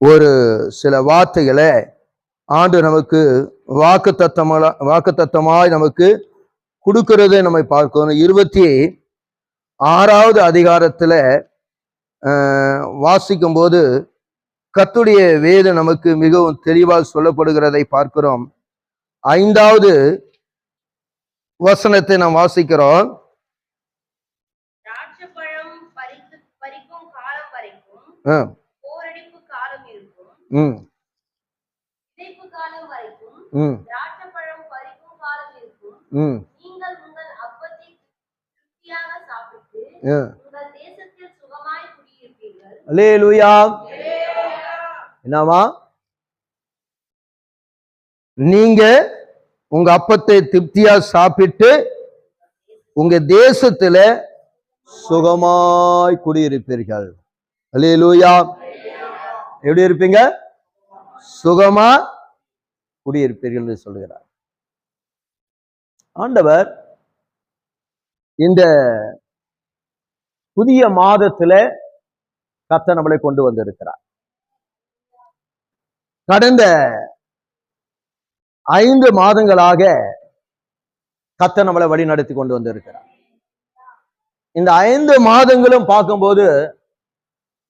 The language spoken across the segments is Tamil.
ஒரு சில வார்த்தைகளை ஆண்டு நமக்கு வாக்குத்தத்தமாய் நமக்கு கொடுக்கிறதை நம்ம பார்க்கணும். 26வது அதிகாரத்துல வாசிக்கும் போது கர்த்தருடைய வேதம் நமக்கு மிகவும் தெளிவாக சொல்லப்படுகிறதை பார்க்கிறோம். 5வது வசனத்தை நாம் வாசிக்கிறோம். என்னவா? நீங்க உங்க அப்பத்தை திருப்தியா சாப்பிட்டு உங்க தேசத்துல சுகமாய் குடியிருப்பீர்கள். அல்லேலூயா. எப்படி இருப்பீங்க? சுகமா குடியிருப்பீர்கள் என்று சொல்கிறார் ஆண்டவர். இந்த புதிய மாதத்துல கர்த்தர் நம்மளை கொண்டு வந்திருக்கிறார். கடந்த 5 மாதங்களாக கர்த்தர் நம்மளை வழி நடத்தி கொண்டு வந்திருக்கிறார். இந்த 5 மாதங்களும் பார்க்கும்போது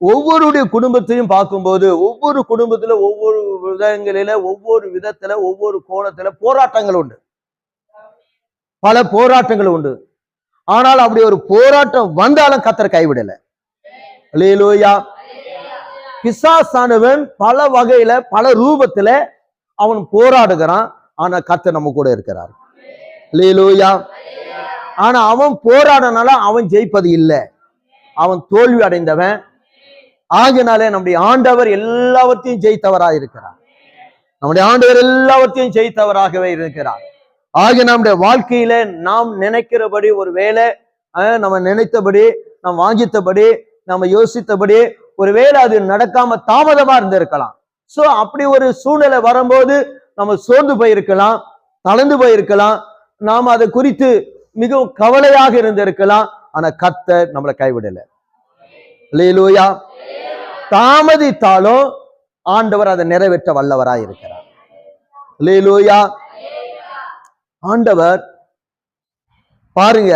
ஒவ்வொருடைய குடும்பத்தையும் பார்க்கும்போது ஒவ்வொரு குடும்பத்துல ஒவ்வொரு விதங்களில ஒவ்வொரு விதத்துல ஒவ்வொரு கோணத்துல போராட்டங்கள் உண்டு, பல போராட்டங்கள் உண்டு. ஆனால் அப்படி ஒரு போராட்டம் வந்தாலும் கர்த்தர் கைவிடல. அல்லேலூயா. பிசாசானவன் பல வகையில பல ரூபத்துல அவன் போராடுகிறான். ஆனா கர்த்தர் நம்ம கூட இருக்கிறார். அல்லேலூயா. ஆனா அவன் போராடனால அவன் ஜெயிப்பது இல்லை, அவன் தோல்வி அடைந்தவன். ஆகினாலே நம்முடைய ஆண்டவர் எல்லாவற்றையும் ஜெயித்தவராக இருக்கிறார். நம்முடைய ஆண்டவர் எல்லாவற்றையும் ஜெயித்தவராகவே இருக்கிறார். ஆகிய நம்முடைய வாழ்க்கையில நாம் நினைக்கிறபடி, ஒரு வேளை நம்ம நினைத்தபடி, நாம் வாஞ்சித்தபடி, நம்ம யோசித்தபடி ஒருவேளை அது நடக்காம தாமதமா இருந்திருக்கலாம். சோ அப்படி ஒரு சூழ்நிலை வரும்போது நம்ம சோர்ந்து போயிருக்கலாம், தளர்ந்து போயிருக்கலாம், நாம் அதை குறித்து மிகவும் கவலையாக இருந்திருக்கலாம். ஆனா கர்த்தர் நம்மளை கைவிடல. அல்லேலூயா. தாமதித்தாலும் ஆண்டவர் அதை நிறைவேற்ற வல்லவராய் இருக்கிறார். அல்லேலூயா. ஆண்டவர் பாருங்க,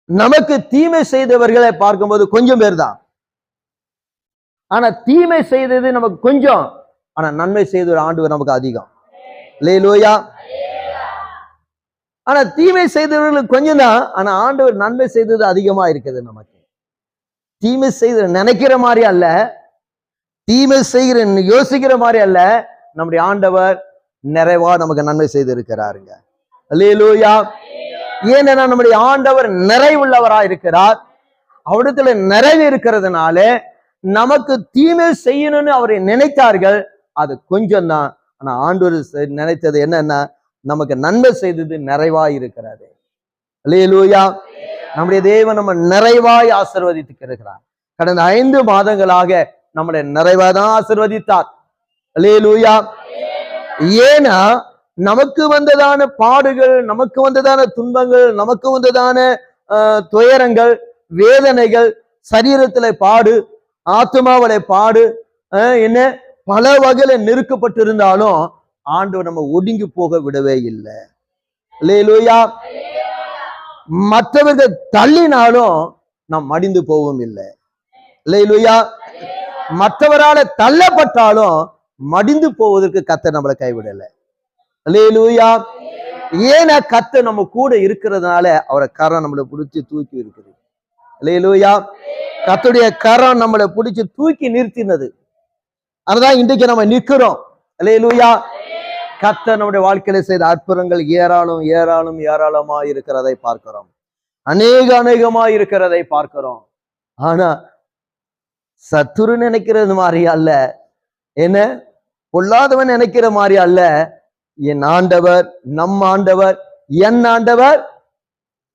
நமக்கு தீமை செய்தவர்களை பார்க்கும்போது கொஞ்சம் பேர் தான். ஆனா தீமை செய்தது நமக்கு கொஞ்சம், ஆனா நன்மை செய்த ஆண்டவர் நமக்கு அதிகம். அல்லேலூயா. ஆனா தீமை செய்தவர்களுக்கு கொஞ்சம் தான், ஆனா ஆண்டவர் நன்மை செய்தது அதிகமா இருக்குது. நமக்கு தீமை செய்த நினைக்கிற மாதிரி அல்ல, தீமை செய்கிற யோசிக்கிற மாதிரி அல்ல, நம்முடைய ஆண்டவர் நிறைவா நமக்கு நன்மை செய்து இருக்கிறாருங்க. அல்லேலூயா. ஏன்னா நம்முடைய ஆண்டவர் நிறைவுள்ளவராய் இருக்கிறார். அவரிடத்துல நிறைவு இருக்கிறதுனால நமக்கு தீமை செய்யணும்னு அவரை நினைத்தார்கள், அது கொஞ்சம் தான். ஆனா ஆண்டவர் நினைத்தது என்னன்னா, நமக்கு நன்மை செய்தது நிறைவாய் இருக்கிறாரு. அல்லேலூயா. நம்முடைய தேவன் நம்ம நிறைவாய் ஆசீர்வதித்து இருக்கிறார். கடந்த 5 மாதங்களாக நம்முடைய நிறைவாதான் ஆசீர்வதித்தார். அல்லேலூயா. ஏன்னா நமக்கு வந்ததான பாடுகள், நமக்கு வந்ததான துன்பங்கள், நமக்கு வந்ததான துயரங்கள், வேதனைகள், சரீரத்துல பாடு, ஆத்மாவில பாடு, என்ன பல வகையில நெருக்கப்பட்டிருந்தாலும் ஆண்டவர் நம்ம ஒடுங்கி போக விடவே இல்லை. அல்லேலூயா. மற்றவர்கள் தள்ளினாலும் நாம் மடிந்து போவும் இல்லை. அல்லேலூயா. மற்றவரால தள்ளப்பட்டாலும் மடிந்து போவதற்கு கர்த்தர் நம்மளை கைவிடல. அல்லேலூயா. ஏன்னா கர்த்தர் நம்ம கூட இருக்கிறதுனால அவரை கரம் நம்மளை பிடிச்சி தூக்கி இருக்குது. அல்லேலூயா. கர்த்தருடைய கரம் நம்மளை பிடிச்சி தூக்கி நிறுத்தினது. அதுதான் இன்றைக்கு நம்ம நிற்கிறோம். அல்லேலூயா. கர்த்தர் நம்முடைய வாழ்க்கையில செய்த அற்புதங்கள் ஏராளம் ஏராளம் ஏராளமா இருக்கிறதை பார்க்கிறோம். அநேகமா இருக்கிறதை பார்க்கிறோம். ஆனா சத்துரு நினைக்கிறது மாதிரி அல்ல, என்ன பொல்லாதவன் நினைக்கிற மாதிரி அல்ல. என் ஆண்டவர், நம் ஆண்டவர், என் ஆண்டவர்,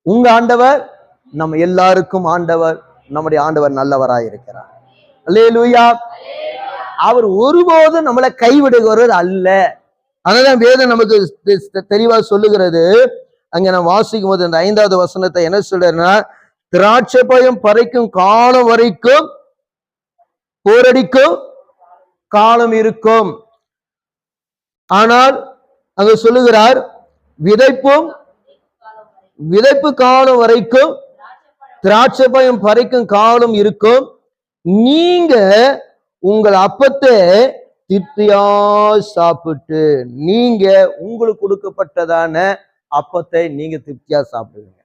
உங்க ஆண்டவர், நம்ம எல்லாருக்கும் ஆண்டவர். நம்முடைய ஆண்டவர் நல்லவராய் இருக்கிறார். அல்லேலூயா. அவர் ஒருபோதும் நம்மளை கைவிடுகிறவர் அல்ல. அதனால வேதம் நமக்கு தெளிவா சொல்லுகிறது. அங்க நான் வாசிக்கும் போது அந்த 5வது வசனத்தை என்ன சொல்றேன்னா, திராட்சை பழம் பறிக்கும் காலம் வரைக்கும் போரடிக்கும் காலம் இருக்கும். ஆனால் அங்க சொல்லுகிறார், விதைப்பு காலம் வரைக்கும் திராட்சை பழம் பறிக்கும் காலம் இருக்கும். நீங்க உங்கள் அப்பத்தை திருப்தியா சாப்பிட்டு, நீங்க உங்களுக்கு கொடுக்கப்பட்டதான அப்பத்தை நீங்க திருப்தியா சாப்பிடுவீங்க.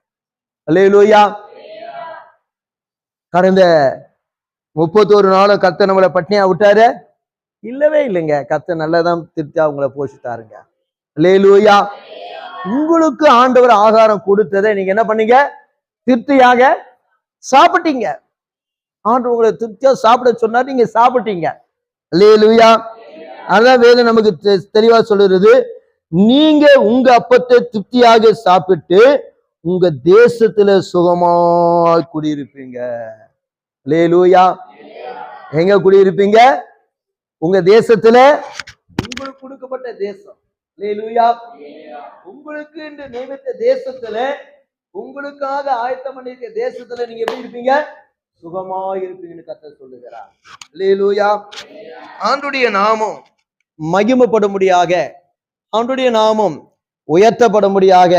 அல்லேலூயா. கடந்த 31 நாளும் கர்த்தர் நம்மளை பட்னியா விட்டாரு? இல்லவே இல்லைங்க. கர்த்தர் நல்லதான் திருப்தியா உங்களை போஷித்தாருங்க. அல்லேலூயா. உங்களுக்கு ஆண்டவர் ஆகாரம் கொடுத்ததை நீங்க என்ன பண்ணீங்க? திருப்தியாக சாப்பிட்டீங்க. ஆண்டவர் உங்களை திருப்தியா சாப்பிட சொன்னார், நீங்க சாப்பிட்டீங்க. அல்லேலூயா. அதான் வேதம் நமக்கு தெளிவா சொல்லுறது, நீங்க உங்க அப்பத்தை திருப்தியாக சாப்பிட்டு உங்க தேசத்துல சுகமாய் குடியிருப்பீங்க. அல்லேலூயா. எங்க குடியிருப்பீங்க? உங்க தேசத்துல, உங்களுக்கு கொடுக்கப்பட்ட தேசம். அல்லேலூயா. உங்களுக்கு என்று நியமித்த தேசத்துல, உங்களுக்காக ஆயத்தம் பண்ணிருக்க தேசத்துல நீங்க எப்படி இருப்பீங்க? சுகமாய் இருப்பீங்கன்னு கர்த்தர் சொல்லுகிறார். அல்லேலூயா. ஆண்டவருடைய நாமம் மகிமைப்படும்படியாக, ஆண்டவருடைய நாமம் உயர்த்தப்படும்படியாக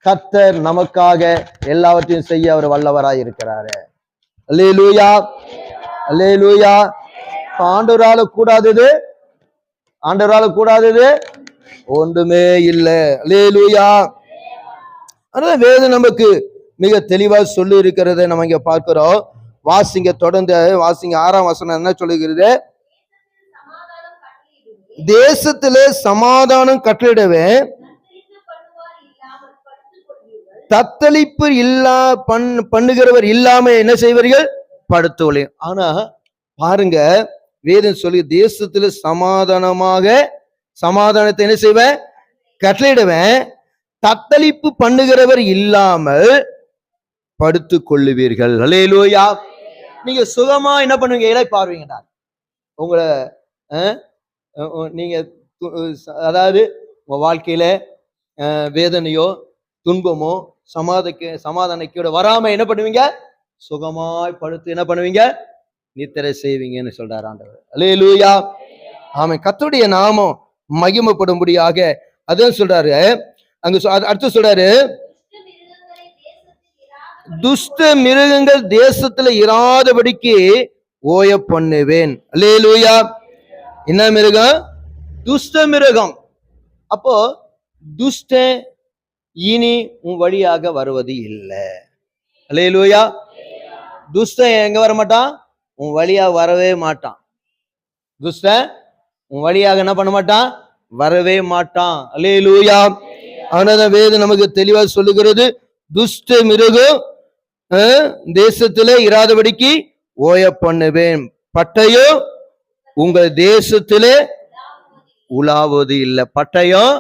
கர்த்தர் நமக்காக எல்லாவற்றையும் செய்ய அவர் வல்லவராய் இருக்கிறாரு. அல்லேலூயா. அல்லேலூயா. ஆண்டவரால கூடாதது ஒன்றுமே இல்லை. அல்லேலூயா. அதனால வேதம் நமக்கு மிக தெளிவா சொல்லி இருக்கிறத நம்ம இங்க பார்க்கிறோம். வாசிங்க, தொடர்ந்து வாசிங்க. 6ஆம் வசனம் என்ன சொல்லுகிறது? தேசத்திலே சமாதானம் கட்டளிடுவேன், தத்தளிப்பு பண்ணுகிறவர் இல்லாம என்ன செய்வீர்கள்? படுத்துவலை. ஆனா பாருங்க, வேதம் சொல்லி தேசத்துல சமாதானத்தை என்ன செய்வேன்? கட்டளையிடுவேன், தத்தளிப்பு பண்ணுகிறவர் இல்லாமல் படுத்து கொள்ளுவீர்கள். அல்லேலூயா. நீங்க சுகமா என்ன பண்ணுவீங்க? இலை பார்வீங்கடா. உங்களை நீங்க அதாவது உங்க வாழ்க்கையில வேதனையோ துன்பமோ சமாதானக்கோட வராம என்ன பண்ணுவீங்க? சுகமாய் படுத்து என்ன பண்ணுவீங்க? நித்திரை செய்வீங்கன்னு சொல்றார் ஆண்டவர். அல்லேலூயா. ஆமென். கர்த்தருடைய நாமம் மகிமைப்படும்படியாக அதான் சொல்றாரு. அங்க அடுத்து சொல்றாரு, துஷ்ட மிருகங்கள் தேசத்துல இராதபடிக்கு ஓய பண்ணுவேன். அல்லேலூயா. என்ன மிருகம்? துஷ்ட மிருகம். அப்போ துஷ்ட இனி உன் வழியாக வருவது இல்லை. அல்லேலூயா. துஷ்ட எங்க வர மாட்டான்? உன் வழியாக வரவே மாட்டான். துஷ்ட உன் வழியாக என்ன பண்ண மாட்டான்? வரவே மாட்டான். அல்லேலூயா. ஆனாதான் வேதம் நமக்கு தெளிவா சொல்லுகிறது, துஷ்ட மிருகம் தேசத்திலே இராதபடிக்கு ஓய பண்ணுவேன், பட்டயம் உங்கள் தேசத்திலே உலாவது இல்லை. பட்டயம்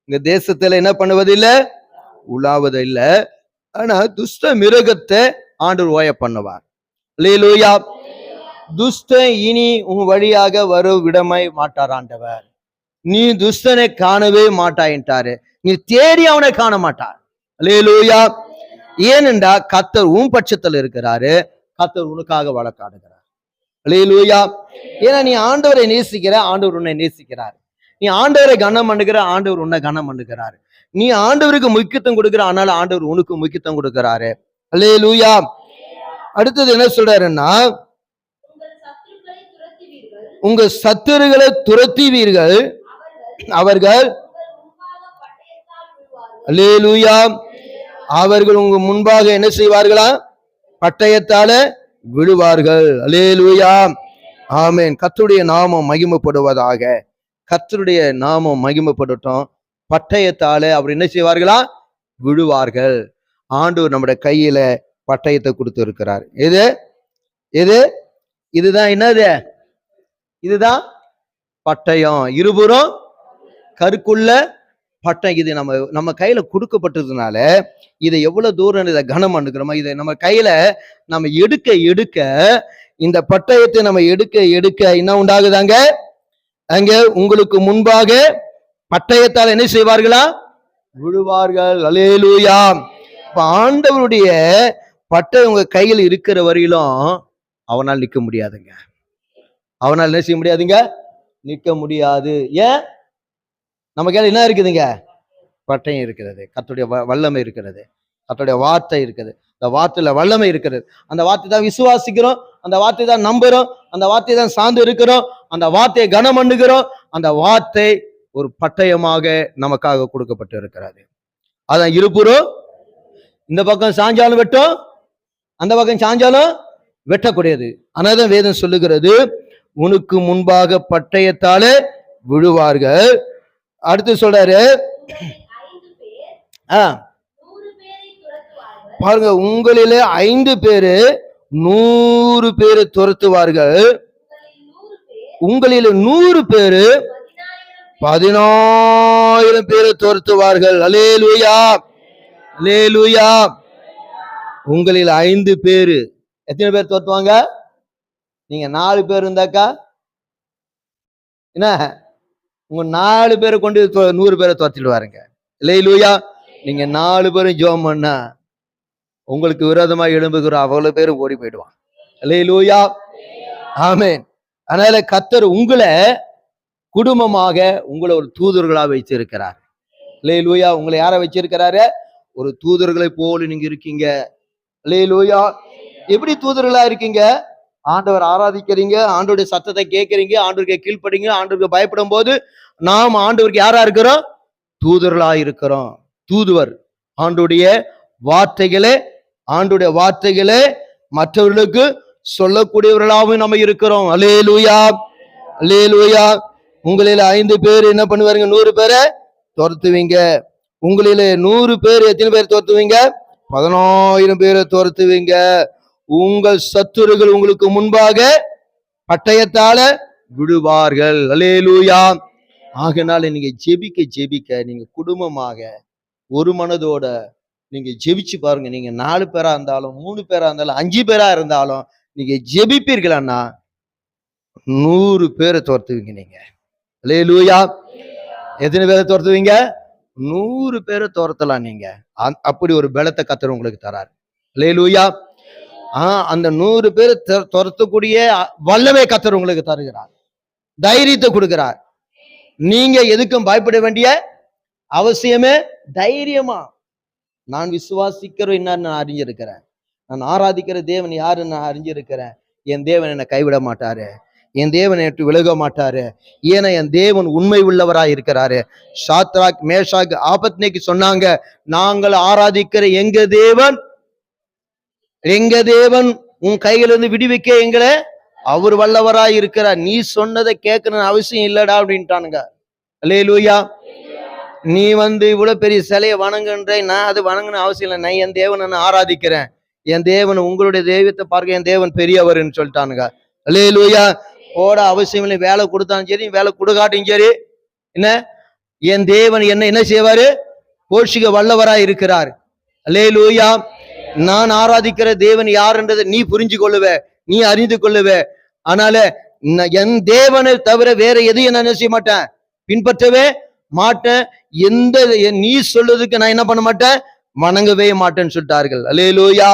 உங்க தேசத்துல என்ன பண்ணுவது இல்லை? உலாவது இல்லை. ஆனா துஷ்ட மிருகத்தை ஆண்டவர் ஓய பண்ணுவார். அல்லேலூயா. துஷ்ட இனி உன் வழியாக வரும் விடமை மாட்டார் ஆண்டவர். நீ துஷ்டனை காணவே மாட்டாயின்ட்டாரு. நீ தேடி அவனை காண மாட்டார். அல்லேலூயா. ஏனென்றா கர்த்தர் உன் பட்சத்தில் இருக்கிறாரு, கர்த்தர் உனக்காக வழக்காடுகிறார். அல்லேலூயா. ஏன்னா நீ ஆண்டவரை நேசிக்கிற, ஆண்டவர் உன்னை நேசிக்கிறார். நீ ஆண்டவரை கனம் பண்ணுகிற, ஆண்டவர் உன்னை கனம் பண்ணுகிறாரு. நீ ஆண்டவருக்கு முக்கியத்துவம் கொடுக்கிற, ஆனாலும் ஆண்டவர் உனக்கு முக்கியத்துவம் கொடுக்கிறாரு. அல்லேலூயா. அடுத்தது என்ன சொல்றாருன்னா, உங்க சத்துருகளை துரத்துவீர்கள், அவர்கள் அல்லேலூயா அவர்கள் உங்க முன்பாக என்ன செய்வார்களா? பட்டயத்தால விழுவார்கள். அல்லேலூயா. ஆமென். கர்த்தருடைய நாமம் மகிமைப்படுவதாக. கர்த்தருடைய நாமம் மகிமைப்படட்டும். பட்டயத்தால அவர் என்ன செய்வார்களா? விழுவார்கள். ஆண்டவர் நம்முடைய கையில பட்டயத்தை கொடுத்து இருக்கிறார். இதுதான் என்னது? இதுதான் பட்டயம். இருபுறம் கருக்குள்ள பட்டம். இது நம்ம கையில கொடுக்கப்பட்டதுனால இதை எவ்வளவு தூரம் இதை கனம் பண்ணுக்கிறோமோ, இதை நம்ம கையில நம்ம எடுக்க இந்த பட்டயத்தை நம்ம எடுக்க என்ன உண்டாகுதாங்க? அங்க உங்களுக்கு முன்பாக பட்டயத்தால் என்ன செய்வார்களா? விழுவார்கள். அல்லேலூயா. இப்ப ஆண்டவருடைய பட்டயம் உங்க கையில் இருக்கிற வரையிலும் அவனால் நிற்க முடியாதுங்க. அவனால் என்ன செய்ய முடியாதுங்க, நிற்க முடியாது. ஏன்? நம்ம கையில என்ன இருக்குதுங்க? பட்டயம் இருக்கிறது, கர்த்தருடைய வல்லமை இருக்கிறது, கர்த்தருடைய வார்த்தை இருக்குது. இந்த வார்த்தையில வல்லமை இருக்கிறது. அந்த வார்த்தை தான் விசுவாசிக்கிறோம், அந்த வார்த்தை தான் நம்புறோம், அந்த வார்த்தை தான் சார்ந்து இருக்கிறோம், அந்த வார்த்தையை கனம் பண்ணுகிறோம். அந்த வார்த்தை ஒரு பட்டயமாக நமக்காக கொடுக்கப்பட்டு இருக்கிறது. அதான் இருபுறம் இந்த பக்கம் சாஞ்சாலும் வெட்டும், அந்த பக்கம் சாஞ்சாலும் வெட்டக்கூடியது. ஆனாதான் வேதம் சொல்லுகிறது, உனக்கு முன்பாக பட்டயத்தாலே விழுவார்கள். அடுத்து சொல்றாரு, பாருங்க, உங்களிலே 5 பேரு 100 பேரு துரத்துவார்கள், உங்களிலே 100 பேரு 10,000 பேரு துரத்துவார்கள். அல்லேலூயா, அல்லேலூயா. உங்களில் 5 பேரு எத்தனை பேர் துரத்துவாங்க? நீங்க 4 பேர் இருந்தாக்கா என்ன, உங்க 4 பேரை கொண்டு 100 பேரை துரத்திடுவாருங்க. அல்லேலூயா. நீங்க 4 பேரும் ஜெபம் பண்ணா உங்களுக்கு விரோதமா எழும்புகிற அவ்வளவு பேரும் ஓடி போயிடுவான். அல்லேலூயா, ஆமென். அதனால கர்த்தர் உங்களை குடும்பமாக உங்களை ஒரு தூதர்களா வச்சிருக்கிறார். அல்லேலூயா. உங்களை யார வச்சிருக்கிறாரு? ஒரு தூதர்களை போல நீங்க இருக்கீங்க. அல்லேலூயா. எப்படி தூதர்களா இருக்கீங்க? ஆண்டவர் ஆராதிக்கிறீங்க, ஆண்டவருடைய சத்தத்தை கேட்கறீங்க, ஆண்டவருக்கு கீழ்ப்படிங்க, ஆண்டவருக்கு பயப்படும் போது நாம் ஆண்டவருக்கு யாரா இருக்கிறோம்? தூதர்களா இருக்கிறோம். தூதுவர் ஆண்டுடைய வார்த்தைகளே, ஆண்டுடைய வார்த்தைகளே மற்றவர்களுக்கு சொல்லக்கூடியவர்களாகவும் நம்ம இருக்கிறோம். அல்லேலூயா, அல்லேலூயா. உங்களில 5 பேர் என்ன பண்ணுவாருங்க? 100 பேரை துரத்துவீங்க. உங்களில 100 பேர் எத்தனை பேர் துரத்துவீங்க? 10,000 பேரை துரத்துவீங்க. உங்கள் சத்துருகள் உங்களுக்கு முன்பாக பட்டயத்தால விடுவார்கள். அல்லேலூயா. ஆகையினால நீங்க ஜெபிக்க நீங்க குடும்பமாக ஒரு மனதோட நீங்க ஜெபிச்சு பாருங்க. நீங்க 4 பேரா இருந்தாலும், 3 பேரா இருந்தாலும், 5 பேரா இருந்தாலும் நீங்க ஜெபிப்பீர்களா 100 பேரை துரத்துவீங்க நீங்க. அல்லேலூயா. எத்தனை பேரை துரத்துவீங்க? 100 பேரை துரத்தலாம் நீங்க. அப்படி ஒரு பலத்தை கர்த்தர் உங்களுக்கு தரார். அல்லேலூயா. அந்த 100 பேரை துரத்தக்கூடிய வல்லமை கர்த்தர் உங்களுக்கு தருகிறார், தைரியத்தை கொடுக்கிறார். நீங்க எதுக்கும் பயப்பட வேண்டிய அவசியமே, தைரியமா நான் விசுவாசிக்கிற என்னன்னு நான் அறிஞ்சிருக்கிறேன், நான் ஆராதிக்கிற தேவன் யாருன்னு நான் அறிஞ்சிருக்கிறேன். என் தேவன் என்னை கைவிட மாட்டாரு, என் தேவன் என்னை விலக மாட்டாரு, ஏன்னா என் தேவன் உண்மை உள்ளவராய் இருக்கிறாரு. சாத்ராக் மேஷாக் ஆபத்நேக்கு சொன்னாங்க, நாங்கள் ஆராதிக்கிற எங்க தேவன் உன் கையிலிருந்து விடுவிக்க எங்களை அவர் வல்லவராய் இருக்கிறார், நீ சொன்னதை கேட்கணும்னு அவசியம் இல்லடா அப்படின்ட்டானுங்க. அல்லேலூயா. நீ இவ்வளவு பெரிய சிலையை வணங்குன்ற, நான் அது வணங்கணும் அவசியம் இல்லை, நான் என் தேவனை நான் ஆராதிக்கிறேன், என் தேவன் உங்களுடைய தெய்வத்தை பார்க்க என் தேவன் பெரியவர்ன்னு சொல்லிட்டானுங்க. அல்லேலூயா. ஓட அவசியம் இல்லை, வேலை கொடுத்தாலும் சரி, வேலை கொடுக்காட்டும் சரி, என்ன என் தேவன் என்ன செய்வாரு? போஷிக்க வல்லவராய் இருக்கிறார். அல்லேலூயா. நான் ஆராதிக்கிற தேவன் யாருன்றதை நீ புரிஞ்சு கொள்ளுவ, நீ அறிந்து கொள்ளுவ. ஆனால என் தேவனை தவிர வேற எதையும் நான் என்ன செய்ய மாட்டேன், பின்பற்றவே மாட்டேன். நீ சொல்றதுக்கு நான் என்ன பண்ண மாட்டேன், வணங்கவே மாட்டேன்னு சொல்லிட்டார்கள். அல்லேலூயா.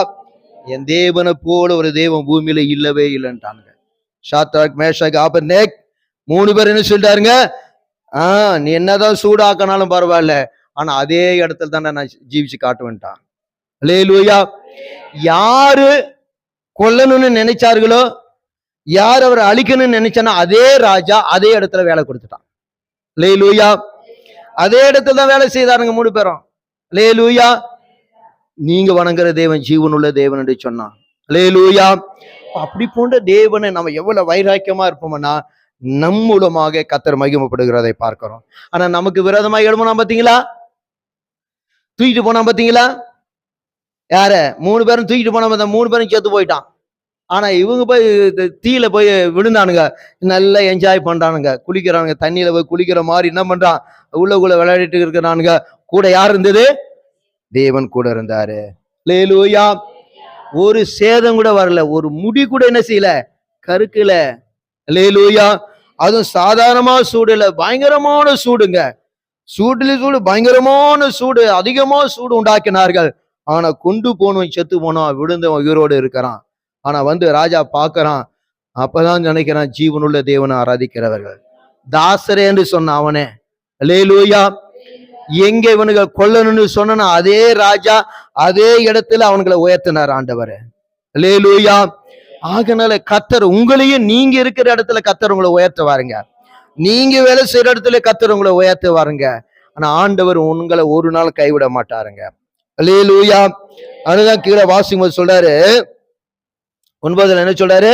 என் தேவனை போல ஒரு தேவன் பூமியில இல்லவே இல்லைன்ட்டாங்க. சாத்ராக் மேஷாக் ஆபத்நேக் 3 பேர் என்ன சொல்லிட்டாருங்க? நீ என்னதான் சூடாக்கினாலும் பரவாயில்ல, ஆனா அதே இடத்துல தானே நான் ஜீவிச்சு காட்டுவேன்ட்டான். அல்லேலூயா. யாரு கொல்லணும்னு நினைச்சார்களோ, யார் அவர் அழிக்கணும்னு நினைச்சானோ, அதே ராஜா அதே இடத்துல வேலை கொடுத்துட்டான். அல்லேலூயா. அதே இடத்துல தான் வேலை செய்தாருங்க 3 பேரும். அல்லேலூயா. நீங்க வணங்குற தேவன் ஜீவனுள்ள தேவன் என்று சொன்னான். அல்லேலூயா. அப்படி போன்ற தேவனை நம்ம எவ்வளவு வைராக்கியமா இருப்போம்னா நம் மூலமாக கர்த்தர் மகிமைப்படுகிறதை பார்க்கிறோம். ஆனா நமக்கு விரோதமா எழுமனா பாத்தீங்களா, தூக்கிட்டு போனா பாத்தீங்களா? யார? 3 பேரும் தூக்கிட்டு போனா, 3 பேரும் செத்து போயிட்டான். ஆனா இவங்க போய் தீயில போய் விழுந்தானுங்க, நல்லா என்ஜாய் பண்றானுங்க, குளிக்கிறானுங்க, தண்ணியில போய் குளிக்கிற மாதிரி என்ன பண்றான், உள்ளுக்குள்ள விளையாடிட்டு இருக்கிறானுங்க. கூட யார் இருந்தது? தேவன் கூட இருந்தாரு. அல்லேலூயா. ஒரு சேதம் கூட வரல, ஒரு முடி கூட என்ன செய்யல, கருக்கல. அல்லேலூயா. அதுவும் சாதாரணமா சூடு இல்ல, பயங்கரமான சூடுங்க. சூடு பயங்கரமான சூடு, அதிகமா சூடு உண்டாக்கினார்கள். ஆனா கொண்டு போனவன் செத்து போனோம், விழுந்தவன் உயிரோடு இருக்கிறான். ஆனா ராஜா பாக்குறான், அப்பதான் நினைக்கிறான் ஜீவனுள்ள தேவனை ஆராதிக்கிறவர்கள். தாசரே என்று சொன்ன அவனே, அல்லேலூயா, எங்க இவனுங்க கொல்லணும்னு சொன்னா அதே ராஜா அதே இடத்துல அவனுங்களை உயர்த்தினார் ஆண்டவர். அல்லேலூயா. ஆகனால கர்த்தர் உங்களையும் நீங்க இருக்கிற இடத்துல கர்த்தர் உங்களை உயர்த்துவாருங்க. நீங்க வேலை செய்யற இடத்துல கர்த்தர் உங்களை உயர்த்துவாருங்க. ஆனா ஆண்டவர் உங்களை ஒரு நாள் கைவிட மாட்டாருங்க. அல்லேலூயா. அதுதான் கீழே வாசிக்கும்போது சொல்றாரு, 9 என்ன சொல்றாரு?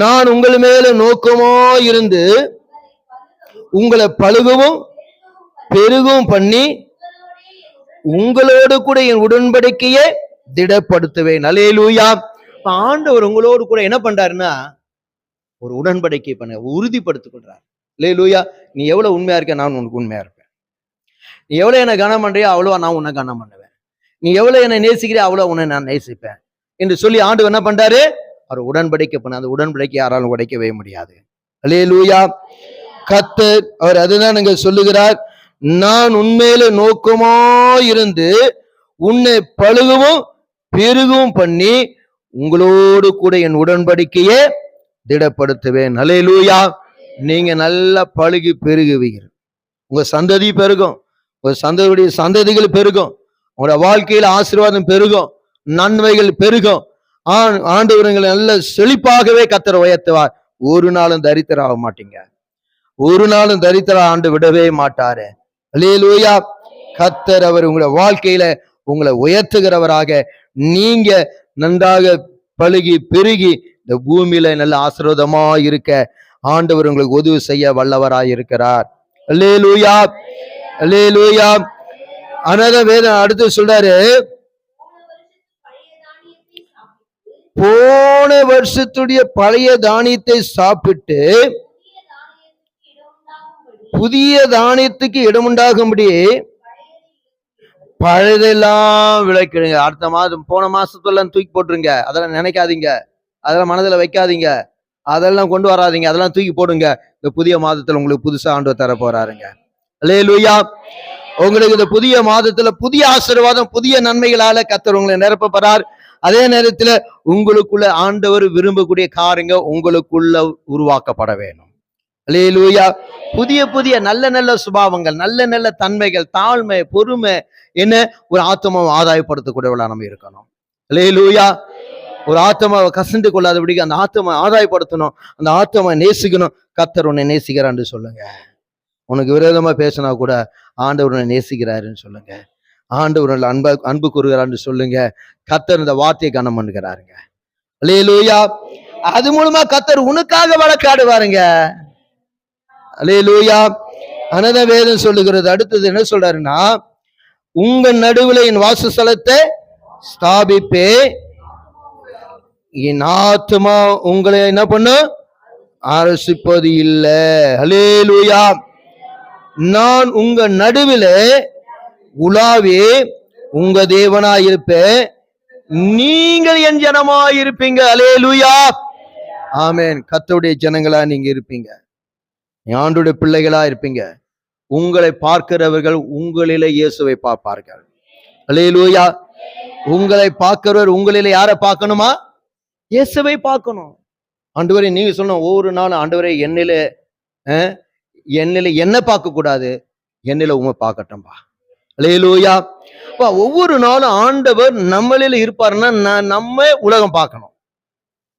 நான் உங்கள் மேல நோக்கமா இருந்து உங்களை பழுகவும் பெருகவும் பண்ணி உங்களோடு கூட என் உடன்படிக்கையை திடப்படுத்துவேன். அல்லேலூயா. ஆண்டவர் உங்களோடு கூட என்ன பண்றாருன்னா ஒரு உடன்படிக்கை பண்ண உறுதிப்படுத்திக் கொள்றாரு. அல்லேலூயா. நீ எவ்வளவு உண்மையா இருக்க, நான் உனக்கு உண்மையா இருப்பேன். நீ எவ்வளவு என்னை கனம் பண்றியோ அவ்வளவா நான் உன்னை கனம் பண்ணுவேன். நீ எவ்வளவு என்னை நேசிக்கிறியோ அவ்வளவு உன்னை நான் நேசிப்பேன் என்று சொல்லி ஆண்டவர் என்ன பண்றாரு? அவர் உடன்படிக்கை பண்ண. அந்த உடன்படிக்கை யாராலும் உடைக்கவே முடியாது. அல்லேலூயா. கர்த்தர் அவர் அதுதான் நீங்க சொல்லுகிறார், நான் உண்மையில நோக்கமா இருந்து உன்னை பழுகவும் பெருகவும் பண்ணி உங்களோடு கூட என் உடன்படிக்கையை திடப்படுத்துவேன். அல்லேலூயா. நீங்க நல்லா பழுகி பெருகுவீங்க. உங்க சந்ததி பெருகும், உங்க சந்ததியுடைய சந்ததிகள் பெருகும், உங்களோட வாழ்க்கையில ஆசீர்வாதம் பெருகும், நன்மைகள் பெருகும். ஆண்டவர்களை நல்ல செழிப்பாகவே கர்த்தர் உயர்த்துவார். ஒரு நாளும் தரித்திராக மாட்டீங்க. ஒரு நாளும் தரித்திர ஆண்டு விடவே மாட்டாரு. அல்லேலூயா. கர்த்தர் அவர் உங்களை வாழ்க்கையில உங்களை உயர்த்துகிறவராக, நீங்க நன்றாக பழுகி பெருகி இந்த பூமியில நல்ல ஆசீர்வாதமா இருக்க ஆண்டவர் உங்களுக்கு உதவி செய்ய வல்லவராய் இருக்கிறார். அல்லேலூயா. அல்லேலூயா. அனத வேதம் அடுத்து சொல்றாரு, போன வருஷத்துடைய பழைய தானியத்தை சாப்பிட்டு புதிய தானியத்துக்கு இடமுண்டாகும்படி பழையதெல்லாம் விளைக்கிடுங்க. அடுத்த மாதம் போன மாசத்துல தூக்கி போட்டுருங்க. அதெல்லாம் நினைக்காதீங்க, அதெல்லாம் மனதுல வைக்காதீங்க, அதெல்லாம் கொண்டு வராதீங்க, அதெல்லாம் தூக்கி போடுங்க. இந்த புதிய மாதத்துல உங்களுக்கு புதுசா ஆண்டவர் தர போறாருங்க. அல்லேலூயா. உங்களுக்கு இந்த புதிய மாதத்துல புதிய ஆசீர்வாதம் புதிய நன்மைகளால கர்த்தர் உங்களை நிரப்பப்படுறார். அதே நேரத்துல உங்களுக்குள்ள ஆண்டவர் விரும்பக்கூடிய காரியங்கள் உங்களுக்குள்ள உருவாக்கப்பட வேணும். அல்லேலூயா. புதிய புதிய நல்ல நல்ல சுபாவங்கள், நல்ல நல்ல தன்மைகள், தாழ்மை, பொறுமை, என்ன ஒரு ஆத்மாவை ஆதாயப்படுத்தக்கூடியவளா நம்ம இருக்கணும். அல்லேலூயா. ஒரு ஆத்மாவை கசந்து கொள்ளாதபடிக்கு அந்த ஆத்மா ஆதாயப்படுத்தணும், அந்த ஆத்மா நேசிக்கணும். கர்த்தர் உன்னை நேசிக்கிறான்னு சொல்லுங்க. உனக்கு விரோதமா பேசினா கூட ஆண்டவர் உன்னை நேசிக்கிறாருன்னு சொல்லுங்க. ஆண்டவர் அன்பு கூறுகிறான்னு சொல்லுங்க. கர்த்தர் இந்த வார்த்தையை கனம் பண்ணுகிறாருங்க. அல்லேலூயா. அது மூலமா கர்த்தர் உனக்காக வழக்காடுவாருங்க. அல்லேலூயா. அனத வேதம் சொல்லுகிறது. அடுத்தது என்ன சொல்றாருன்னா, உங்க நடுவில் என் வாசஸ்தலத்தை ஸ்தாபிப்பே, என் ஆத்துமா உங்களை என்ன பண்ணு அரசிப்பது இல்லை. அல்லேலூயா. நான் உங்க நடுவில் உலாவே உங்க தேவனாயிருப்பேன், நீங்கள் என் ஜனமாயிருப்பீங்க. அல்லேலூயா. ஆமென். கர்த்தருடைய ஜனங்களா நீங்க இருப்பீங்க, ஆண்டவருடைய பிள்ளைகளா இருப்பீங்க. உங்களை பார்க்கிறவர்கள் உங்களிலே இயேசுவை பார்ப்பார்கள். அல்லேலூயா. உங்களை பார்க்கிறவர் உங்களிலே யாரை பார்க்கணுமா? இயேசுவை பார்க்கணும். ஆண்டவரே நீங்க சொல்லணும், ஒவ்வொரு நாளும் ஆண்டவரே என்னிலே என்ன பார்க்க கூடாது, என்னில உண்மை பார்க்கட்டும்பா. அல்லேலூயா. ஒவ்வொரு நாளும் ஆண்டவர் நம்மளில இருப்பாருன்னா நம்ம உலகம் பார்க்கணும்.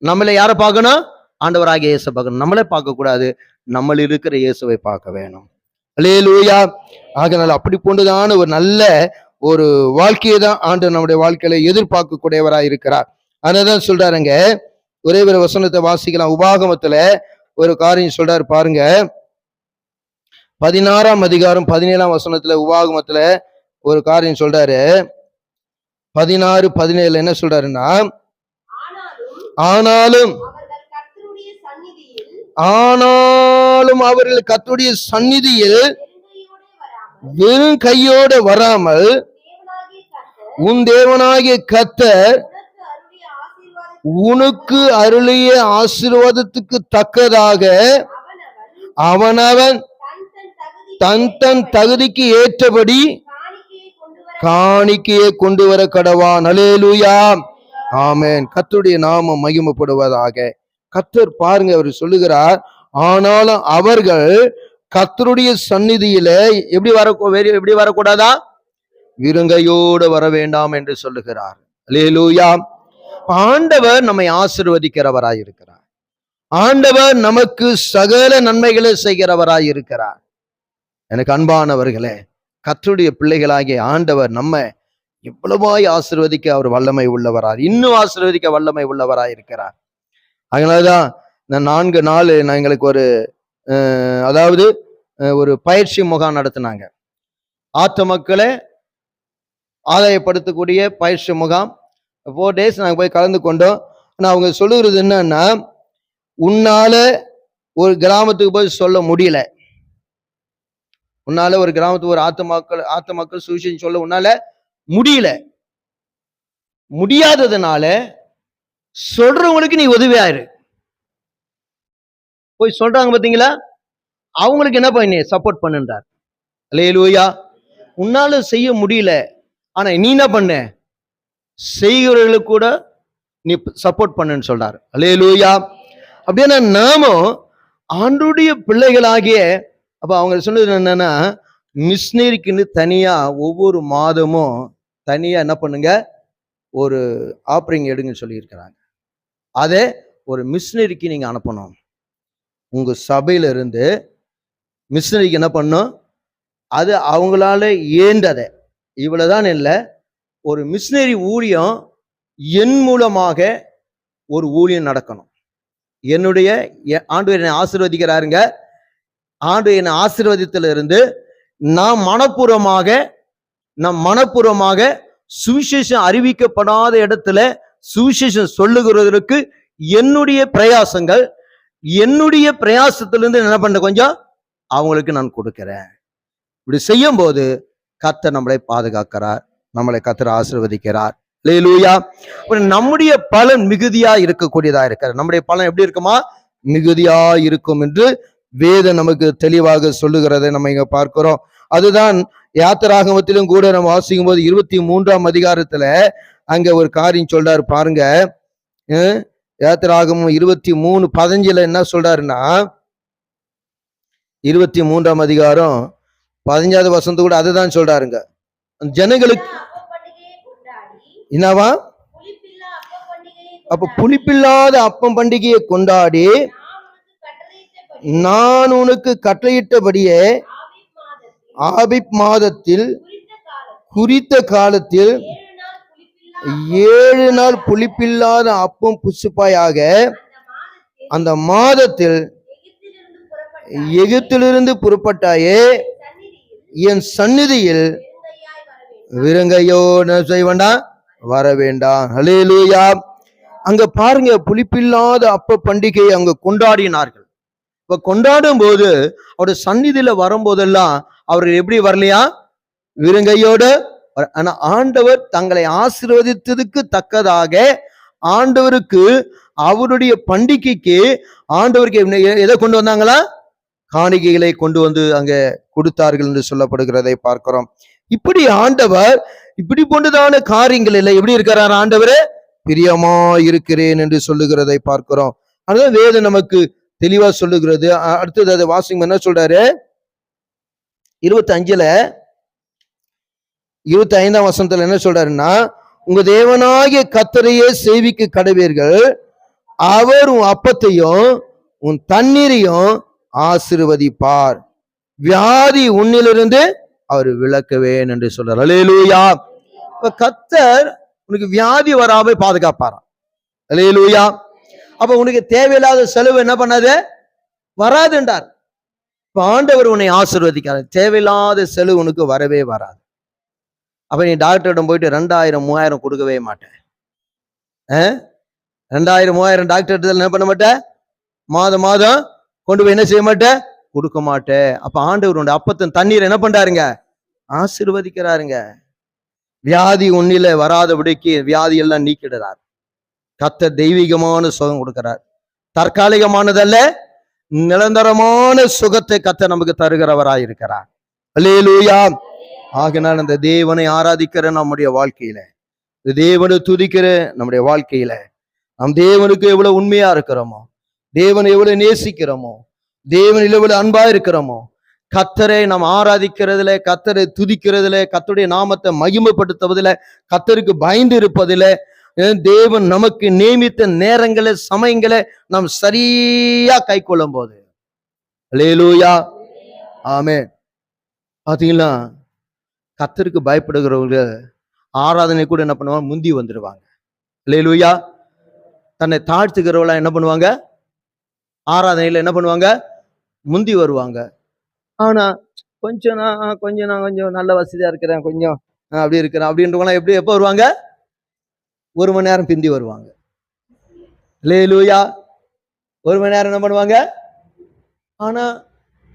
நம்மள யாரை பார்க்கணும்? ஆண்டவராகிய இயேசு பார்க்கணும். நம்மளே பார்க்க கூடாது, நம்ம இருக்கிற இயேசுவை பார்க்க வேணும். அல்லேலூயா. ஆகையால் அப்படி போன்றதான ஒரு நல்ல ஒரு வாழ்க்கையை தான் ஆண்டவர் நம்முடைய வாழ்க்கையில எதிர்பார்க்கக்கூடியவராய் இருக்கிறார். அதனாலதான் சொல்றாருங்க, ஒரே ஒரு வசனத்தை வாசிக்கலாம். உபாகமத்துல ஒரு காரியம் சொல்றாரு பாருங்க. 16ஆம் அதிகாரம் 17ஆம் வசனத்துல உபாகமத்துல ஒரு காரியம் சொல்றாரு. 16:17 என்ன சொல்றாருன்னா, ஆனாலும் அவர்கள் கர்த்தருடைய சந்நிதியில் வெறும் கையோடு வராமல் உன் தேவனாகிய கர்த்தர் உனக்கு அருளிய ஆசீர்வாதத்துக்கு தக்கதாக அவனவன் தன் தன் தகுதிக்கு ஏற்றபடி காணிக்கையை கொண்டு வர கடவான். அல்லேலூயா. ஆமென். கர்த்தருடைய நாமம் மகிமைப்படுவதாக. கர்த்தர் பாருங்க, அவர் சொல்லுகிறார், ஆனாலும் அவர்கள் கர்த்தருடைய சந்நிதியில எப்படி வரக்கூடாதா? விருங்கையோடு வர வேண்டாம் என்று சொல்லுகிறார். அல்லேலூயா. ஆண்டவர் நம்மை ஆசீர்வதிக்கிறவராய் இருக்கிறார். ஆண்டவர் நமக்கு சகல நன்மைகளை செய்கிறவராய் இருக்கிறார். எனக்கு அன்பானவர்களே, கர்த்தருடைய பிள்ளைகளாகிய ஆண்டவர் நம்ம எவ்வளவாய் ஆசீர்வதிக்க அவர் வல்லமை உள்ளவராய், இன்னும் ஆசீர்வதிக்க வல்லமை உள்ளவராய் இருக்கிறார். அதனாலதான் இந்த 4 நாள் எங்களுக்கு ஒரு பயிற்சி முகாம் நடத்தினாங்க. ஆற்று மக்களை ஆதாயப்படுத்தக்கூடிய பயிற்சி முகாம் 4 days நாங்கள் போய் கலந்து கொண்டோம். ஆனால் அவங்க சொல்லுகிறது என்னன்னா, உன்னால ஒரு கிராமத்துக்கு போய் சொல்ல முடியல, உன்னால ஒரு கிராமத்துக்கு ஒரு ஆத்து மக்கள் சுவிசேஷம் சொல்ல உன்னால முடியல, முடியாததுனால சொல்றவங்களுக்கு நீ உதவியாயிரு. போய் சொல்றாங்க பாத்தீங்களா, அவங்களுக்கு என்ன பண்ணி சப்போர்ட் பண்ணுன்றார். அல்லேலூயா. உன்னால செய்ய முடியல, ஆனா நீ என்ன பண்ண, செய்கிறவர்களுக்கு கூட நீ சப்போர்ட் பண்ணுன்னு சொல்றாரு. அல்லேலூயா. அப்படின்னா நாமும் ஆண்டவருடைய பிள்ளைகளாகிய, அப்ப அவங்க சொன்னது என்னன்னா, மிஷினரிக்குன்னு தனியா ஒவ்வொரு மாதமும் தனியா என்ன பண்ணுங்க, ஒரு ஆப்பரிங் எடுங்கன்னு சொல்லியிருக்கிறாங்க. அதை ஒரு மிஷினரிக்கு நீங்க அனுப்பணும். உங்க சபையில இருந்து மிஷினரிக்கு என்ன பண்ணும், அது அவங்களால ஏண்டதை, இவ்வளவுதான் இல்லை, ஒரு மிஷினரி ஊழியம் என் மூலமாக ஒரு ஊழியம் நடக்கணும். ஆண்டவர் என்னை ஆசீர்வதிக்கிறாருங்க. ஆண்டவர் என்னை ஆசீர்வதித்திலிருந்து நான் மனப்பூர்வமாக சுவிசேஷம் அறிவிக்கப்படாத இடத்துல சுவிசேஷம் சொல்லுகிறதற்கு என்னுடைய பிரயாசத்திலிருந்து என்ன பண்ண கொஞ்சம் அவங்களுக்கு நான் கொடுக்கிறேன். இப்படி செய்யும் போது கர்த்தர் நம்மளை பாதுகாக்கிறார், நம்மளை கர்த்தர் ஆசீர்வதிக்கிறார். அல்லேலூயா. நம்முடைய பலன் மிகுதியா இருக்கக்கூடியதா இருக்கிறது. நம்முடைய பலன் எப்படி இருக்குமா, மிகுதியா இருக்கும் என்று வேதம் நமக்கு தெளிவாக சொல்லுகிறதை நம்ம இங்க பார்க்கிறோம். அதுதான் யாத்திராகமத்திலும் கூட நம்ம வாசிக்கும் போது 23ஆம் அதிகாரத்துல அங்க ஒரு காரியம் சொல்றாரு பாருங்க. யாத்திராகமம் 23:15 என்ன சொல்றாருன்னா, 23ஆம் அதிகாரம் 15வது வசனத்து கூட அதுதான் சொல்றாருங்க. ஜனங்களுக்கு என்னவா, அப்ப புளிப்பில்லாத அப்பம் பண்டிகையை கொண்டாடி நான் உனக்கு கட்டளையிட்டபடியே ஆபிப் மாதத்தில் குறித்த காலத்தில் 7 நாள் புளிப்பில்லாத அப்பம் புசுப்பாயாக அந்த மாதத்தில் எகிப்திலிருந்து புறப்பட்டாயே என் சந்நிதியில் விருங்கையோடு செய்ய வேண்டாம், வர வேண்டாம். அல்லேலூயா. அங்க பாருங்க, புளிப்பில்லாத அப்ப பண்டிகை அங்க கொண்டாடினார்கள். இப்ப கொண்டாடும் போது அவருடைய சந்நிதியில வரும்போதெல்லாம் அவர்கள் எப்படி வரலையா, விருங்கையோடு. ஆனா ஆண்டவர் தங்களை ஆசீர்வதித்ததுக்கு தக்கதாக ஆண்டவருக்கு அவருடைய பண்டிகைக்கு ஆண்டவருக்கு எதை கொண்டு வந்தாங்களா, காணிக்கைகளை கொண்டு வந்து அங்க கொடுத்தார்கள் என்று சொல்லப்படுகிறதை பார்க்கிறோம். இப்படி ஆண்டவர் இப்படி போன்றதான காரியங்கள் இல்லை எப்படி இருக்கிறார், ஆண்டவரே பிரியமா இருக்கிறேன் என்று சொல்லுகிறதை பார்க்கிறோம். அதுதான் வேதம் நமக்கு தெளிவா சொல்லுகிறது. அடுத்தது அதை வாசிங்க, என்ன சொல்றாரு, 25ஆம் வசனத்துல என்ன சொல்றாருன்னா, உங்க தேவனாகிய கர்த்தரையே சேவிக்க கடவீர்கள், அவர் உன் அப்பத்தையும் உன் தண்ணீரையும் ஆசீர்வதிப்பார், வியாதி உன்னிலிருந்து அவர் விலக்குவேன் என்று சொல்றார். அல்லேலூயா. கர்த்தர் உனக்கு வியாதி வராம பாதுகாப்பாராம். அல்லேலூயா. அப்ப உனக்கு தேவையில்லாத செலவு என்ன பண்ணாது, வராது என்றார். இப்ப ஆண்டவர் உன்னை ஆசீர்வதிக்கிறார், தேவையில்லாத செலவு உனக்கு வரவே வராது. அப்ப நீ டாக்டரிடம் போயிட்டு 2000-3000 கொடுக்கவே மாட்டேன். 2000-3000 டாக்டர் என்ன பண்ண மாட்டேன், மாதம் கொண்டு போய் என்ன செய்ய மாட்டேன், கொடுக்க மாட்டேன். அப்ப ஆண்டவர் உன்னுடைய அப்பத்தின் தண்ணீர் என்ன பண்றாருங்க, ஆசீர்வதிக்கிறாருங்க. வியாதி உன்னில வராதபடிக்கு வியாதி எல்லாம் நீக்கிடுறார். கர்த்தர் தெய்வீகமான சுகம் கொடுக்கிறார். தற்காலிகமானதல்ல, நிரந்தரமான சுகத்தை கர்த்தர் நமக்கு தருகிறவராய் இருக்கிறார். அல்லேலூயா. ஆகினால் அந்த தேவனை ஆராதிக்கிற நம்முடைய வாழ்க்கையில தேவனை துதிக்கிற நம்முடைய வாழ்க்கையில நாம் தேவனுக்கு எவ்வளவு உண்மையா இருக்கிறோமோ, தேவனை எவ்வளவு நேசிக்கிறோமோ, தேவனில் எவ்வளவு அன்பா இருக்கிறோமோ, கர்த்தரை நாம் ஆராதிக்கிறதுல, கர்த்தரை துதிக்கிறதுல, கர்த்தருடைய நாமத்தை மகிமைப்படுத்துவதில், கர்த்தருக்கு பயந்து இருப்பதில், தேவன் நமக்கு நியமித்த நேரங்களை சமயங்களை நாம் சரியா கை கொள்ளும் போது, அல்லேலூயா, ஆமென். பாத்தீங்களா, கர்த்தருக்கு பயப்படுகிறவங்க ஆராதனை கூட என்ன பண்ணுவாங்க, முந்தி வந்துடுவாங்க. அல்லேலூயா. தன்னை தாழ்த்துக்கிறவங்களா என்ன பண்ணுவாங்க, ஆராதனையில என்ன பண்ணுவாங்க, முந்தி வருவாங்க. ஆனா கொஞ்சம் நான் நல்ல வசதியா இருக்கிறேன், கொஞ்சம் அப்படி இருக்கிறேன் அப்படின்றவங்களாம் எப்படி எப்போ வருவாங்க, 1 மணி நேரம் பிந்தி வருவாங்க. அல்லேலூயா. 1 மணி நேரம் என்ன பண்ணுவாங்க. ஆனா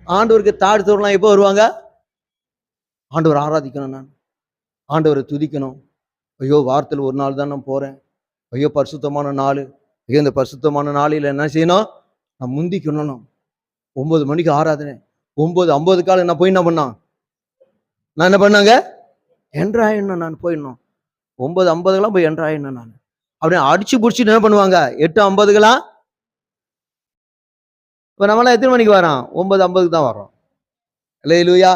ஆண்டவருக்கு தாழ்த்தவர்களாம் எப்போ வருவாங்க, ஆண்டவர் ஆராதிக்கணும், நான் ஆண்டவரை துதிக்கணும். ஐயோ, வாரத்தில் 1 நாள் தான் நான் போறேன், ஐயோ பரிசுத்தமான நாள், ஐயோ இந்த பரிசுத்தமான நாளில் என்ன செய்யணும், நான் முந்திக்கணும். 9 மணிக்கு ஆராதனை, 9:50 நான் போய் என்ன பண்ணான், நான் என்ன பண்ணாங்க, என்ட்ராயிடணும், நான் போயிடணும். 9:50 போய் என்ட்ராயிடணும். நான் அப்படியே அடிச்சு பிடிச்சிட்டு என்ன பண்ணுவாங்க, 8:50 இப்போ நம்மளாம் எத்தனை மணிக்கு வரோம், 9:50 தான் வரோம். அல்லேலூயா.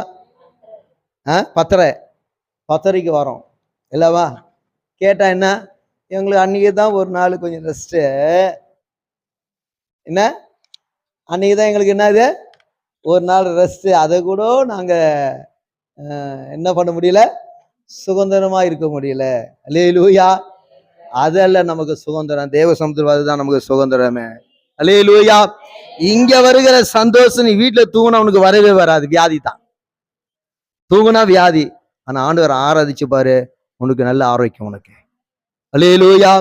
10:30க்கு வரோம் இல்லவா. கேட்டா என்ன, எங்களுக்கு அன்னைக்கு தான் ஒரு நாள் கொஞ்சம் ரெஸ்ட்டு, என்ன அன்னைக்கு தான் எங்களுக்கு என்னது ஒரு நாள் ரெஸ்ட்டு, அதை கூட நாங்கள் என்ன பண்ண முடியல, சுதந்திரமா இருக்க முடியல. அல்லேலூயா. அதல்ல நமக்கு சுதந்திரம், தேவ சமுத்திரம் தான் நமக்கு சுதந்திரமே. அல்லேலூயா. இங்க வருகிற சந்தோஷம் நீ வீட்டுல தூங்கினா உனக்கு வரவே வராது, வியாதி தான். தூங்குனா வியாதி. ஆனா ஆண்டவரை ஆராதிச்சு பாரு, உனக்கு நல்ல ஆரோக்கியம் உனக்கு. அல்லேலூயா.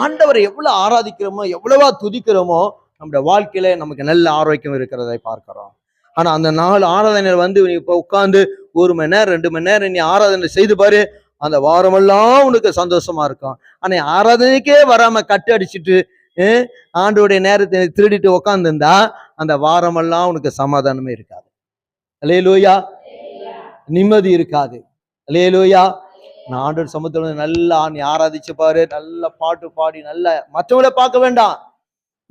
ஆண்டவரை எவ்வளவு ஆராதிக்கிறோமோ, எவ்வளவா துதிக்கிறோமோ, நம்முடைய வாழ்க்கையில நமக்கு நல்ல ஆரோக்கியம் இருக்கிறதை பார்க்கிறோம். ஆனா அந்த நாள் ஆராதனை வந்து நீ இப்ப உட்கார்ந்து 1 மணி நேரம் 2 மணி நேரம் நீ ஆராதனை செய்து பாரு, அந்த வாரமெல்லாம் உனக்கு சந்தோஷமா இருக்கும். ஆனா ஆராதனைக்கே வராம கட்டு அடிச்சுட்டு ஆண்டோடைய நேரத்தை திருடிட்டு உட்காந்துருந்தா அந்த வாரமெல்லாம் உனக்கு சமாதானமே இருக்காது. அல்லேலூயா. நிம்மதி இருக்காது. அல்லேலூயா. நான் ஆண்டவர் சமூகத்துல நல்லா நீ ஆராதிச்சு பாரு, நல்ல பாட்டு பாடி, நல்ல மற்றவங்களை பார்க்க வேண்டாம்,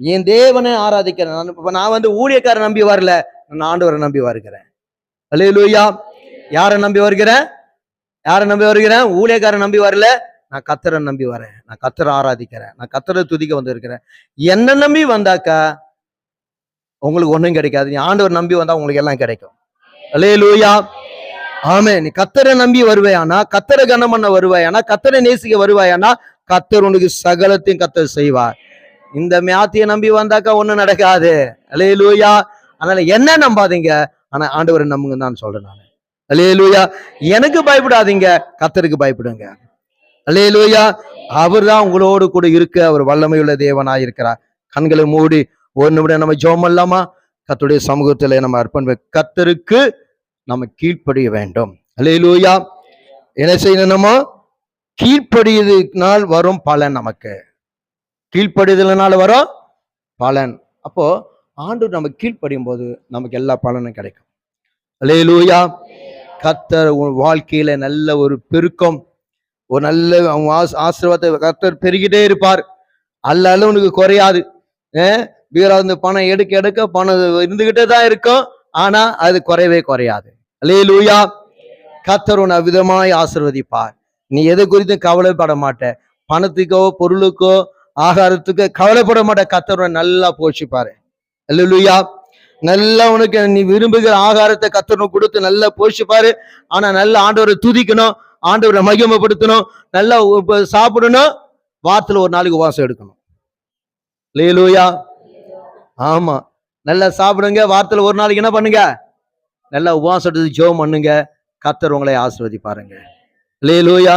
என் தேவனை ஆராதிக்கிறேன். நான் வந்து ஊழியக்காரன் நம்பி வரல, நான் ஆண்டவரை நம்பி வருகிறேன். அல்லேலூயா. யாரை நம்பி வருகிறேன், யாரை நம்பி வருகிறேன், ஊழியக்காரன் நம்பி வரல, நான் கர்த்தரை நம்பி வரேன், நான் கர்த்தரை ஆராதிக்கிறேன், நான் கர்த்தரை துதிக்க வந்திருக்கிறேன். என்ன நம்பி வந்தாக்கா உங்களுக்கு ஒண்ணும் கிடைக்காது, நீ ஆண்டவர் நம்பி வந்தா உங்களுக்கு எல்லாம் கிடைக்கும். அல்லேலூயா. ஆமே. நீ கர்த்தரை நம்பி வருவாயானா, கர்த்தரை கனம் பண்ண வருவாயானா, கர்த்தரை நேசிக்க வருவாயானா, கர்த்தர் உனக்கு சகலத்தையும் கர்த்தர் செய்வார். இந்த மேத்தியை நம்பி வந்தாக்கா ஒண்ணும் நடக்காது. அல்லேலூயா. அதனால என்ன நம்பாதீங்க, ஆனா ஆண்டவரை நம்புங்க தான் சொல்றேன் நான். அல்லேலூயா. எனக்கு பயப்படாதீங்க, கர்த்தருக்கு பயப்படுங்க. அல்லேலூயா. அவர் தான் உங்களோடு கூட இருக்க அவர் வல்லமையுள்ள தேவனாய் இருக்கிறார். கண்களை மூடி 1 நிமிடம் நம்ம ஜெபம் பண்ணலாமா? கர்த்தருடைய சமூகத்துல நம்ம அர்ப்பணம். கர்த்தருக்கு நம்ம கீழ்ப்படிய வேண்டும். அல்லேலூயா. என்ன செய்யணுமா, கீழ்ப்படியதுனால் வரும் பலன், நமக்கு கீழ்ப்படிதலினால வரும் பலன். அப்போ ஆண்டவர் நம்ம கீழ்ப்படியும் போது நமக்கு எல்லா பலனும் கிடைக்கும். அல்லேலூயா. கர்த்தர் வாழ்க்கையில நல்ல ஒரு பெருக்கம், ஒரு நல்ல ஆசீர்வாதத்தை கர்த்தர் பெருகிட்டே இருப்பார். அல்ல உனக்கு குறையாது. வீராந்து பணம் எடுக்க எடுக்க பணம் இருந்துகிட்டே தான் இருக்கும், ஆனா அது குறையவே குறையாது. அல்லேலூயா. கர்த்தர் உன்னை விதமாய் ஆசீர்வதிப்பார். நீ எதை குறித்தும் கவலைப்பட மாட்ட, பணத்துக்கோ பொருளுக்கோ ஆகாரத்துக்கோ கவலைப்பட மாட்ட. கர்த்தர் நல்லா போஷிப்பாரு. அல்லேலூயா. நல்லா உனக்கு நீ விரும்புகிற ஆகாரத்தை கர்த்தர் கொடுத்து நல்லா போஷிப்பாரு. ஆனா நல்ல ஆண்டவரை துதிக்கணும், ஆண்டவரை மகிமைப்படுத்தணும், நல்லா சாப்பிடணும், வாரத்துல 1 நாளைக்கு உபவாசம் எடுக்கணும். அல்லேலூயா. ஆமா. நல்லா சாப்பிடுங்க, வாரத்துல 1 நாளைக்கு என்ன பண்ணுங்க, நல்லா உபவாசம் எடுத்து ஜெபம் பண்ணுங்க, கர்த்தர் உங்களை ஆசீர்வதிப்பாருங்க. அல்லேலூயா.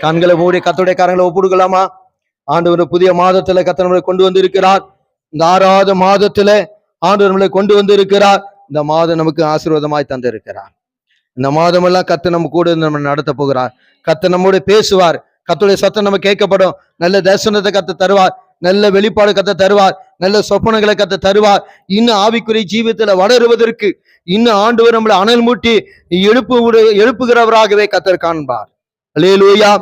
கண்களை மூடி கர்த்தருடைய கரங்களை ஒப்புடுக்கலாமா? ஆண்டவர் புதிய மாதத்துல கர்த்தர் நம்மளை கொண்டு வந்து இருக்கிறார். இந்த 6வது மாதத்துல ஆண்டவர் நம்மளை கொண்டு வந்து இருக்கிறார். இந்த மாதம் நமக்கு ஆசீர்வாதமாய் தந்து இருக்கிறார். இந்த மாதம் எல்லாம் கர்த்தர் நம்ம கூட நம்ம நடத்த போகிறார். கர்த்தர் நம்மோட பேசுவார். கர்த்தருடைய சத்தம் நம்ம கேட்கப்படும். நல்ல தரிசனத்தை கர்த்தர் தருவார், நல்ல வெளிப்பாடு கர்த்தர் தருவார், நல்ல சொப்பனங்களை கர்த்தர் தருவார். இன்னும் ஆவிக்குரிய ஜீவியத்துல வளருவதற்கு இன்னும் ஆண்டவர் நம்மளை அனல் மூட்டி எழுப்புகிறவராகவே கர்த்தர் காண்பார். அல்லேலூயா.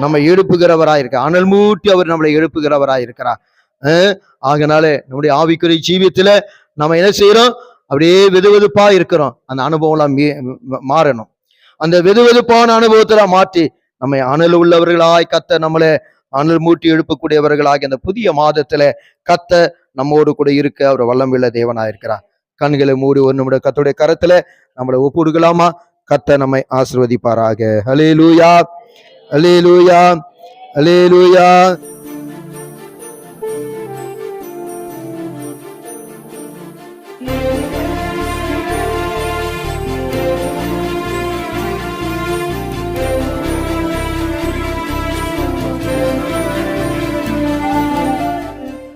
நம்ம எழுப்புகிறவராய் இருக்க, அனல் மூட்டி அவர் நம்மளை எழுப்புகிறவராய் இருக்கிறார். ஆகனால நம்முடைய ஆவிக்குரிய ஜீவியத்துல நம்ம என்ன செய்யறோம்? அப்படியே வெதுவெதுப்பா இருக்கிறோம். அந்த அனுபவம்லாம் மாறணும். அந்த வெதுவெதுப்பான அனுபவத்துல மாற்றி நம்மை அனல் உள்ளவர்களாய் கத்த நம்மளை அனல் மூட்டி எழுப்பக்கூடியவர்களாகி அந்த புதிய மாதத்துல கத்த நம்மோடு கூட இருக்க அவர் வல்லமையுள்ள தேவனாயிருக்கிறார். கண்களை மூடி ஒரு நம்முடைய கர்த்தருடைய கரத்துல நம்மளை ஒப்புடுகலாமா? கத்த நம்மை ஆசீர்வதிப்பாராக. ஹல்லேலூயா, ஹல்லேலூயா, ஹல்லேலூயா.